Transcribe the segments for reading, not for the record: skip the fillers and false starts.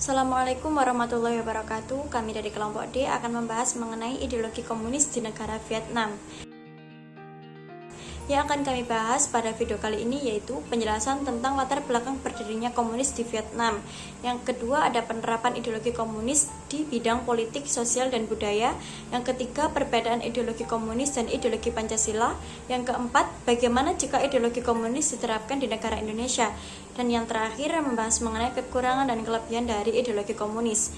Assalamualaikum warahmatullahi wabarakatuh. Kami dari kelompok D akan membahas mengenai ideologi komunis di negara Vietnam. Yang akan kami bahas pada video kali ini yaitu penjelasan tentang latar belakang berdirinya komunis di Vietnam. Yang kedua ada penerapan ideologi komunis di bidang politik, sosial, dan budaya. Yang ketiga perbedaan ideologi komunis dan ideologi Pancasila. Yang keempat bagaimana jika ideologi komunis diterapkan di negara Indonesia. Dan yang terakhir membahas mengenai kekurangan dan kelebihan dari ideologi komunis.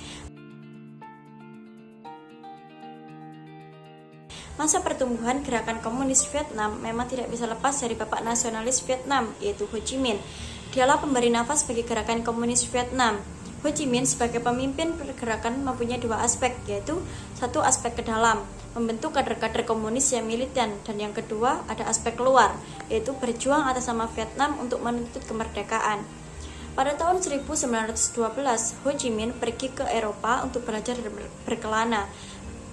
Masa pertumbuhan gerakan komunis Vietnam memang tidak bisa lepas dari bapak nasionalis Vietnam, yaitu Ho Chi Minh. Dialah pemberi nafas bagi gerakan komunis Vietnam. Ho Chi Minh sebagai pemimpin pergerakan mempunyai dua aspek, yaitu satu aspek ke dalam, membentuk kader-kader komunis yang militan, dan yang kedua ada aspek keluar, yaitu berjuang atas nama Vietnam untuk menuntut kemerdekaan. Pada tahun 1912, Ho Chi Minh pergi ke Eropa untuk belajar berkelana.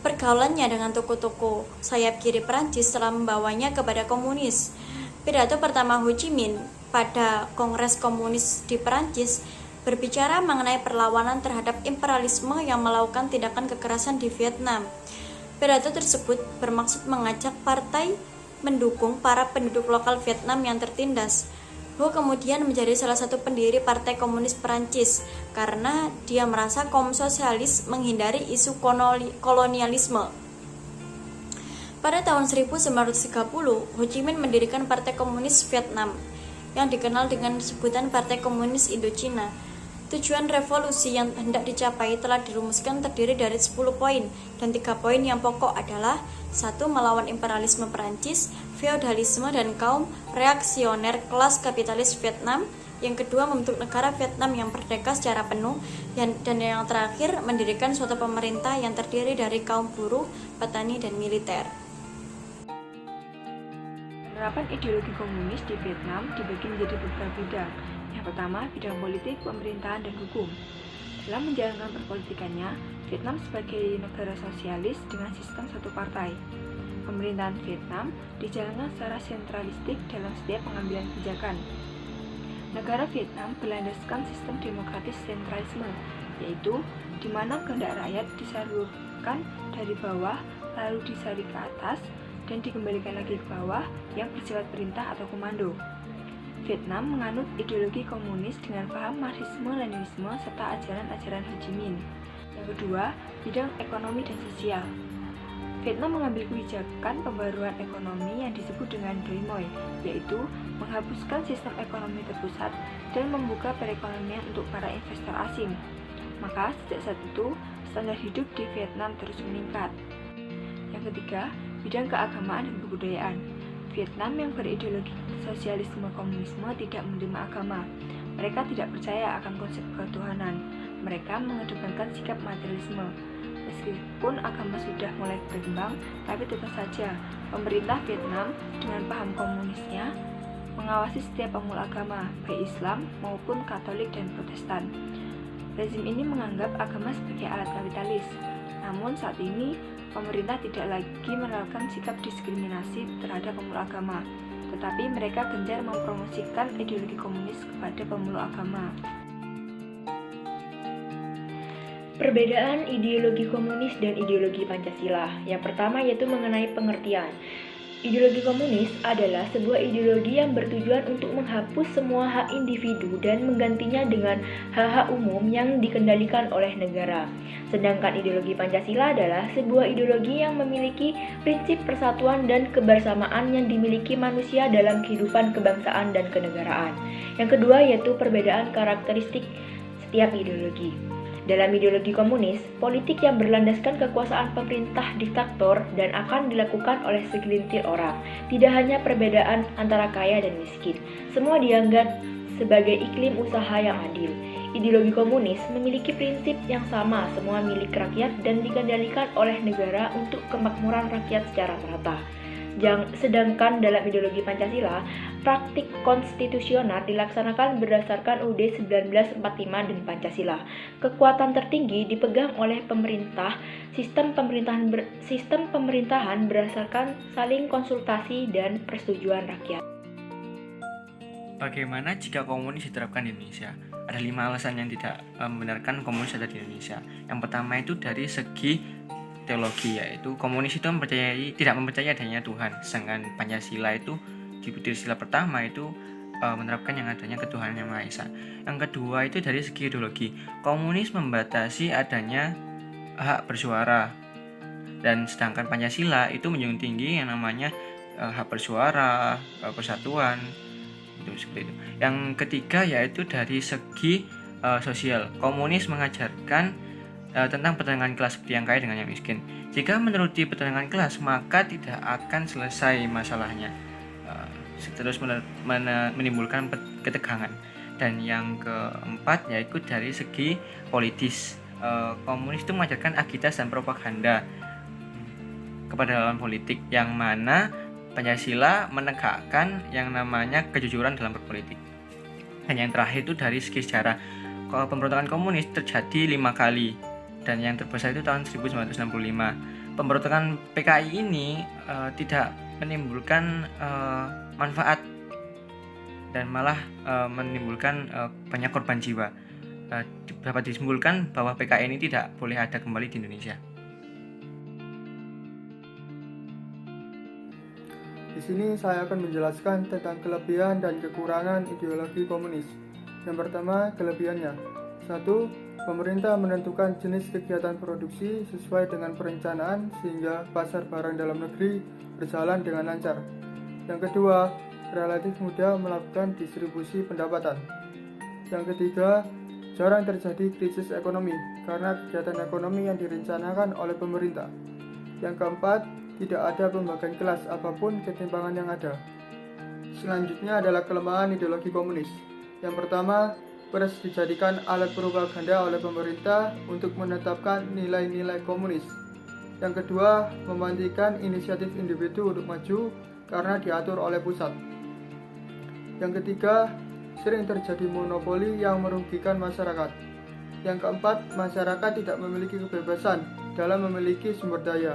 Pergaulannya dengan toko-toko sayap kiri Perancis telah membawanya kepada komunis. Pidato pertama Ho Chi Minh pada Kongres Komunis di Perancis berbicara mengenai perlawanan terhadap imperialisme yang melakukan tindakan kekerasan di Vietnam. Pidato tersebut bermaksud mengajak partai mendukung para penduduk lokal Vietnam yang tertindas. Ho kemudian menjadi salah satu pendiri Partai Komunis Perancis karena dia merasa kaum sosialis menghindari isu kolonialisme. Pada tahun 1930, Ho Chi Minh mendirikan Partai Komunis Vietnam yang dikenal dengan sebutan Partai Komunis Indochina. Tujuan revolusi yang hendak dicapai telah dirumuskan terdiri dari 10 poin, dan 3 poin yang pokok adalah 1. Melawan imperialisme Perancis, feodalisme dan kaum reaksioner kelas kapitalis Vietnam. Yang kedua, membentuk negara Vietnam yang merdeka secara penuh, dan yang terakhir, mendirikan suatu pemerintah yang terdiri dari kaum buruh, petani, dan militer. Penerapan ideologi komunis di Vietnam dibagi menjadi beberapa bidang. Yang pertama, bidang politik, pemerintahan, dan hukum. Dalam menjalankan perpolitikannya, Vietnam sebagai negara sosialis dengan sistem satu partai. Pemerintahan Vietnam dijalankan secara sentralistik dalam setiap pengambilan kebijakan. Negara Vietnam berlandaskan sistem demokratis sentralisme, yaitu di mana kehendak rakyat disalurkan dari bawah lalu disaring ke atas dan dikembalikan lagi ke bawah yang bersifat perintah atau komando. Vietnam menganut ideologi komunis dengan paham Marxisme-Leninisme serta ajaran-ajaran Ho Chi Minh. Yang kedua, bidang ekonomi dan sosial. Vietnam mengambil kebijakan pembaruan ekonomi yang disebut dengan Doi Moi, yaitu menghapuskan sistem ekonomi terpusat dan membuka perekonomian untuk para investor asing. Maka sejak saat itu, standar hidup di Vietnam terus meningkat. Yang ketiga, bidang keagamaan dan kebudayaan. Vietnam yang berideologi sosialisme komunisme tidak menerima agama. Mereka tidak percaya akan konsep ketuhanan. Mereka mengedepankan sikap materialisme. Meskipun agama sudah mulai berkembang, tapi tetap saja pemerintah Vietnam dengan paham komunisnya mengawasi setiap pemeluk agama, baik Islam maupun Katolik dan Protestan. Rezim ini menganggap agama sebagai alat kapitalis. Namun saat ini pemerintah tidak lagi menerapkan sikap diskriminasi terhadap pemeluk agama, tetapi mereka gencar mempromosikan ideologi komunis kepada pemeluk agama. Perbedaan ideologi komunis dan ideologi Pancasila. Yang pertama yaitu mengenai pengertian. Ideologi komunis adalah sebuah ideologi yang bertujuan untuk menghapus semua hak individu dan menggantinya dengan hak-hak umum yang dikendalikan oleh negara. Sedangkan ideologi Pancasila adalah sebuah ideologi yang memiliki prinsip persatuan dan kebersamaan yang dimiliki manusia dalam kehidupan kebangsaan dan kenegaraan. Yang kedua yaitu perbedaan karakteristik setiap ideologi. Dalam ideologi komunis, politik yang berlandaskan kekuasaan pemerintah diktator dan akan dilakukan oleh segelintir orang. Tidak hanya perbedaan antara kaya dan miskin, semua dianggap sebagai iklim usaha yang adil. Ideologi komunis memiliki prinsip yang sama, semua milik rakyat dan dikendalikan oleh negara untuk kemakmuran rakyat secara merata. Sedangkan dalam ideologi Pancasila, praktik konstitusional dilaksanakan berdasarkan UUD 1945 dan Pancasila. Kekuatan tertinggi dipegang oleh pemerintah. Sistem pemerintahan berdasarkan saling konsultasi dan persetujuan rakyat. Bagaimana jika komunis diterapkan di Indonesia? ada 5 alasan yang tidak membenarkan komunis ada di Indonesia. Yang pertama itu dari segi teologi, yaitu komunis itu tidak mempercayai adanya Tuhan, sedangkan Pancasila itu di butir sila pertama itu menerapkan yang adanya ketuhanan yang Maha Esa. Yang kedua itu dari segi ideologi, komunis membatasi adanya hak bersuara, dan sedangkan Pancasila itu menjunjung tinggi yang namanya hak bersuara, persatuan, itu seperti itu. Yang ketiga yaitu dari segi sosial, komunis mengajarkan tentang pertengahan kelas seperti yang kaya dengan yang miskin. Jika menuruti pertengahan kelas, maka tidak akan selesai masalahnya, terus menimbulkan ketegangan. Dan yang keempat yaitu dari segi politis, komunis itu mengajarkan agitasi dan propaganda kepada dalam politik, yang mana Pancasila menegakkan yang namanya kejujuran dalam berpolitik. Dan yang terakhir itu dari segi sejarah, pemberontakan komunis terjadi 5 kali, dan yang terbesar itu tahun 1965. Pemberontakan PKI ini tidak menimbulkan manfaat dan malah menimbulkan banyak korban jiwa. Dapat disimpulkan bahwa PKI ini tidak boleh ada kembali di Indonesia. Di sini saya akan menjelaskan tentang kelebihan dan kekurangan ideologi komunis. Yang pertama, kelebihannya. 1. Pemerintah menentukan jenis kegiatan produksi sesuai dengan perencanaan sehingga pasar barang dalam negeri berjalan dengan lancar. Yang kedua, relatif mudah melakukan distribusi pendapatan. Yang ketiga, jarang terjadi krisis ekonomi karena kegiatan ekonomi yang direncanakan oleh pemerintah. Yang keempat, tidak ada pembagian kelas apapun ketimpangan yang ada. Selanjutnya adalah kelemahan ideologi komunis. Yang pertama, pers dijadikan alat propaganda oleh pemerintah untuk menetapkan nilai-nilai komunis. Yang kedua, memantikan inisiatif individu untuk maju karena diatur oleh pusat. Yang ketiga, sering terjadi monopoli yang merugikan masyarakat. Yang keempat, masyarakat tidak memiliki kebebasan dalam memiliki sumber daya.